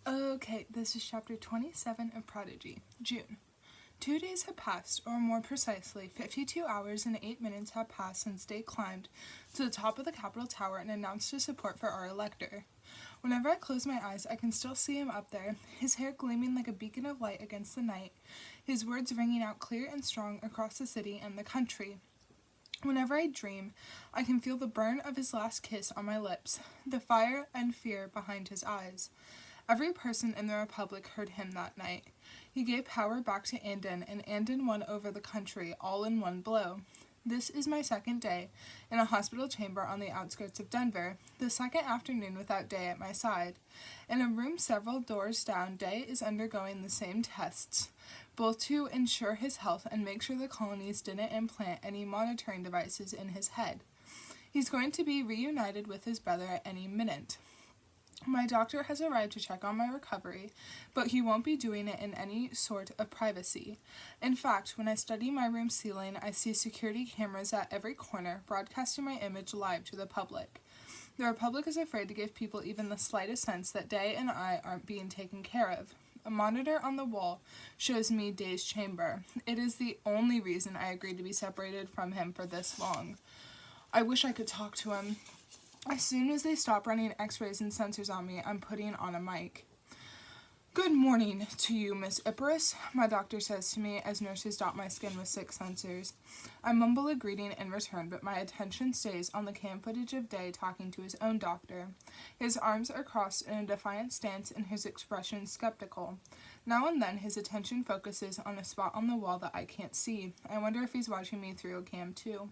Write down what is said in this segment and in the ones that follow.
Okay, this is chapter 27 of Prodigy, June. 2 days have passed, or more precisely, 52 hours and 8 minutes have passed since Day climbed to the top of the Capitol Tower and announced his support for our elector. Whenever I close my eyes, I can still see him up there, his hair gleaming like a beacon of light against the night, his words ringing out clear and strong across the city and the country. Whenever I dream, I can feel the burn of his last kiss on my lips, the fire and fear behind his eyes. Every person in the Republic heard him that night. He gave power back to Andon, and Andon won over the country, all in one blow. This is my second day in a hospital chamber on the outskirts of Denver, the second afternoon without Day at my side. In a room several doors down, Day is undergoing the same tests, both to ensure his health and make sure the colonies didn't implant any monitoring devices in his head. He's going to be reunited with his brother at any minute. My doctor has arrived to check on my recovery, but he won't be doing it in any sort of privacy. In fact, when I study my room ceiling, I see security cameras at every corner, broadcasting my image live to the public. The Republic is afraid to give people even the slightest sense that Day and I aren't being taken care of. A monitor on the wall shows me Day's chamber. It is the only reason I agreed to be separated from him for this long. I wish I could talk to him. As soon as they stop running x-rays and sensors on me, I'm putting on a mic. "Good morning to you, Miss Icarus," my doctor says to me as nurses dot my skin with 6 sensors. I mumble a greeting in return, but my attention stays on the cam footage of Day talking to his own doctor. His arms are crossed in a defiant stance and his expression skeptical. Now and then his attention focuses on a spot on the wall that I can't see. I wonder if he's watching me through a cam too.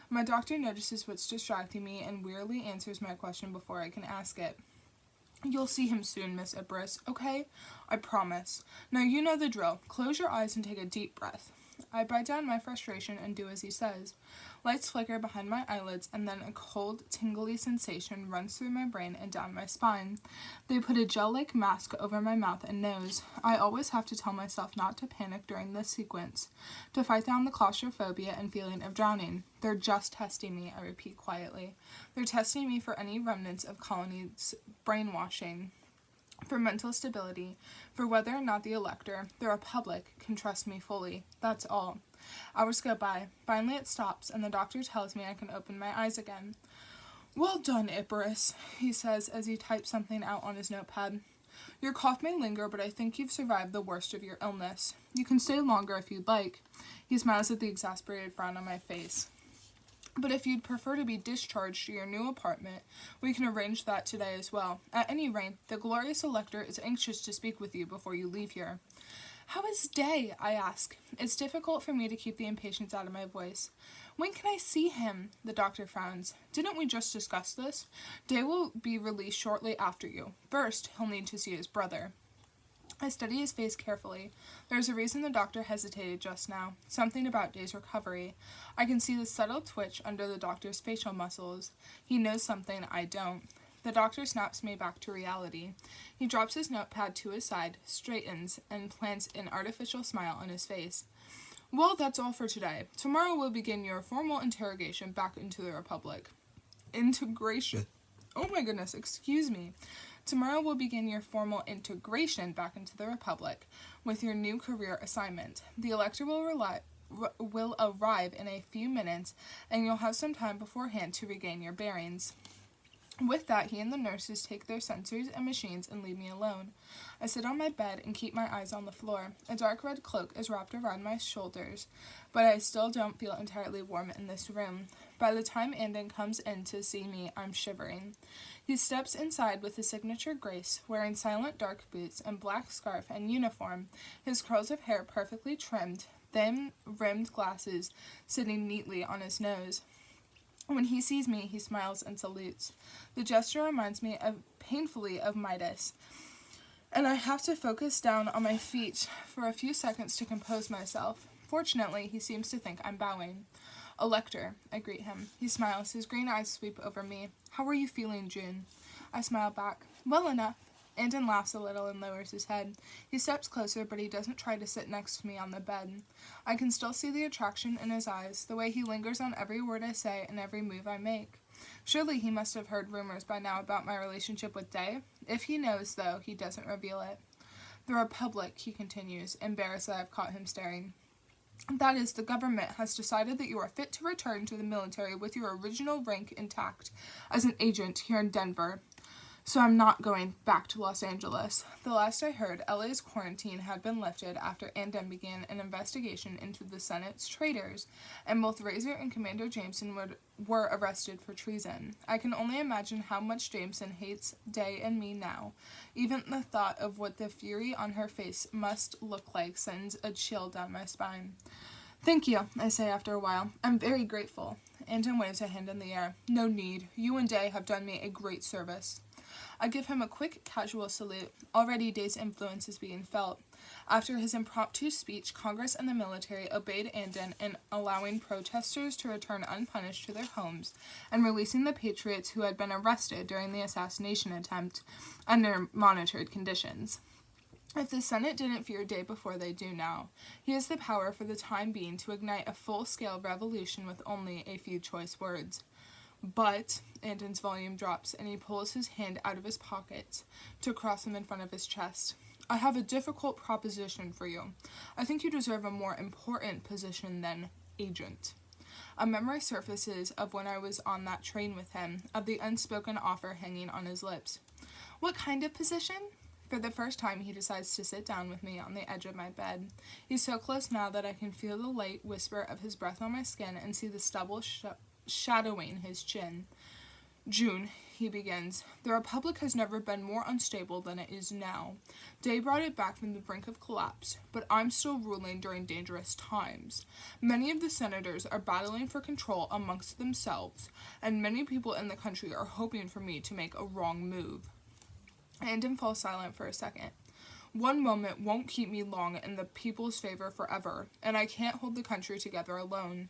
My doctor notices what's distracting me and wearily answers my question before I can ask it. "You'll see him soon, Miss Icarus, okay? I promise. Now you know the drill. Close your eyes and take a deep breath." I bite down my frustration and do as he says. Lights flicker behind my eyelids, and then a cold, tingly sensation runs through my brain and down my spine. They put a gel-like mask over my mouth and nose. I always have to tell myself not to panic during this sequence, to fight down the claustrophobia and feeling of drowning. "They're just testing me," I repeat quietly. "They're testing me for any remnants of colonies' brainwashing, for mental stability, for whether or not the elector, the Republic, can trust me fully. That's all." Hours go by. Finally it stops, and the doctor tells me I can open my eyes again. "Well done, Icarus," he says as he types something out on his notepad. "Your cough may linger, but I think you've survived the worst of your illness. You can stay longer if you'd like." He smiles at the exasperated frown on my face. "But if you'd prefer to be discharged to your new apartment, we can arrange that today as well. At any rate, the glorious elector is anxious to speak with you before you leave here." "How is Day?" I ask. It's difficult for me to keep the impatience out of my voice. "When can I see him?" The doctor frowns. "Didn't we just discuss this? Day will be released shortly after you. First, he'll need to see his brother." I study his face carefully. There's a reason the doctor hesitated just now. Something about Day's recovery. I can see the subtle twitch under the doctor's facial muscles. He knows something I don't. The doctor snaps me back to reality. He drops his notepad to his side, straightens, and plants an artificial smile on his face. "Well, that's all for today. Tomorrow we'll begin your formal interrogation back into the Republic." Integration. Oh my goodness, excuse me. "Tomorrow we'll begin your formal integration back into the Republic with your new career assignment. The elector will arrive in a few minutes, and you'll have some time beforehand to regain your bearings." With that, he and the nurses take their sensors and machines and leave me alone. I sit on my bed and keep my eyes on the floor. A dark red cloak is wrapped around my shoulders, but I still don't feel entirely warm in this room. By the time Andon comes in to see me, I'm shivering. He steps inside with his signature grace, wearing silent dark boots and black scarf and uniform, his curls of hair perfectly trimmed, thin rimmed glasses sitting neatly on his nose. When he sees me, he smiles and salutes. The gesture reminds me painfully of Midas, and I have to focus down on my feet for a few seconds to compose myself. Fortunately, he seems to think I'm bowing. "Elector," I greet him. He smiles. His green eyes sweep over me. "How are you feeling, June?" I smile back. "Well enough." Andon laughs a little and lowers his head. He steps closer, but he doesn't try to sit next to me on the bed. I can still see the attraction in his eyes, the way he lingers on every word I say and every move I make. Surely he must have heard rumors by now about my relationship with Day. If he knows, though, he doesn't reveal it. The Republic, he continues, embarrassed that I've caught him staring. That is, the government has decided that you are fit to return to the military with your original rank intact as an agent here in Denver. So I'm not going back to Los Angeles. The last I heard, LA's quarantine had been lifted after Andon began an investigation into the Senate's traitors, and both Razor and Commander Jameson were arrested for treason. I can only imagine how much Jameson hates Day and me now. Even the thought of what the fury on her face must look like sends a chill down my spine. Thank you, I say after a while. I'm very grateful. Andon waves a hand in the air. No need. You and Day have done me a great service. I give him a quick, casual salute. Already Day's influence is being felt. After his impromptu speech, Congress and the military obeyed Andon in allowing protesters to return unpunished to their homes and releasing the patriots who had been arrested during the assassination attempt under monitored conditions. If the Senate didn't fear Day before, they do now. He has the power for the time being to ignite a full-scale revolution with only a few choice words. But Andon's volume drops, and he pulls his hand out of his pocket to cross them in front of his chest. I have a difficult proposition for you. I think you deserve a more important position than agent. A memory surfaces of when I was on that train with him, of the unspoken offer hanging on his lips. What kind of position? For the first time, he decides to sit down with me on the edge of my bed. He's so close now that I can feel the light whisper of his breath on my skin and see the stubble shadowing his chin. June, he begins, the Republic has never been more unstable than it is now. Day brought it back from the brink of collapse, but I'm still ruling during dangerous times. Many of the senators are battling for control amongst themselves, and many people in the country are hoping for me to make a wrong move. Andon falls silent for a second. One moment won't keep me long in the people's favor forever, and I can't hold the country together alone.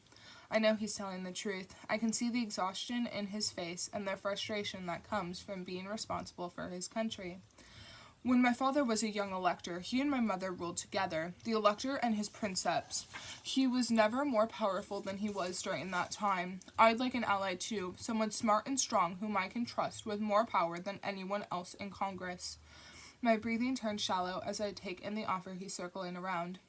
I know he's telling the truth. I can see the exhaustion in his face and the frustration that comes from being responsible for his country. When my father was a young elector, he and my mother ruled together, the elector and his princeps. He was never more powerful than he was during that time. I'd like an ally too, someone smart and strong whom I can trust with more power than anyone else in Congress. My breathing turns shallow as I take in the offer he's circling around.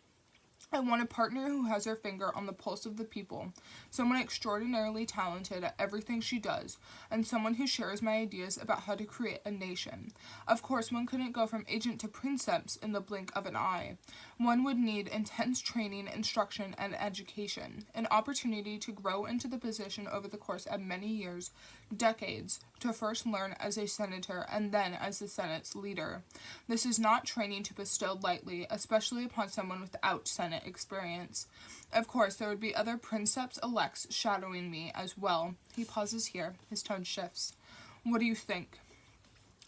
I want a partner who has her finger on the pulse of the people, someone extraordinarily talented at everything she does, and someone who shares my ideas about how to create a nation. Of course, one couldn't go from agent to princeps in the blink of an eye. One would need intense training, instruction, and education, an opportunity to grow into the position over the course of many years, decades, to first learn as a senator and then as the Senate's leader. This is not training to bestow lightly, especially upon someone without Senate experience. Of course, there would be other princeps-elects shadowing me as well. He pauses here. His tone shifts. What do you think?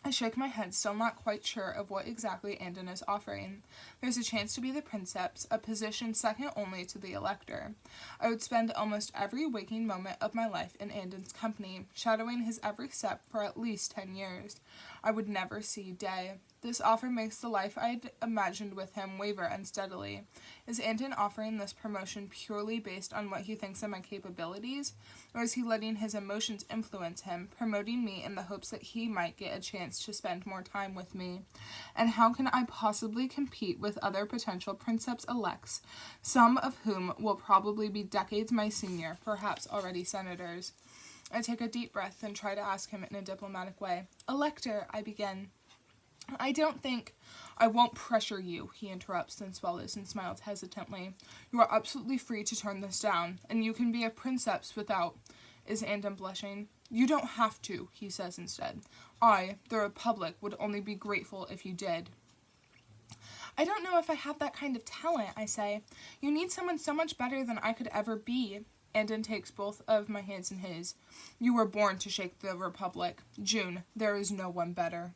I shake my head, still not quite sure of what exactly Andon is offering. There's a chance to be the princeps, a position second only to the elector. I would spend almost every waking moment of my life in Andon's company, shadowing his every step for at least 10 years. I would never see Day. This offer makes the life I'd imagined with him waver unsteadily. Is Andon offering this promotion purely based on what he thinks of my capabilities, or is he letting his emotions influence him, promoting me in the hopes that he might get a chance to spend more time with me? And how can I possibly compete with other potential princeps-elects, some of whom will probably be decades my senior, perhaps already senators? I take a deep breath and try to ask him in a diplomatic way. Elector, I begin. I won't pressure you, he interrupts, then swallows and smiles hesitantly. You are absolutely free to turn this down, and you can be a princeps without. Is Andon blushing? You don't have to, he says instead. I, the Republic, would only be grateful if you did. I don't know if I have that kind of talent, I say. You need someone so much better than I could ever be. Andon takes both of my hands in his. You were born to shake the Republic. June, there is no one better.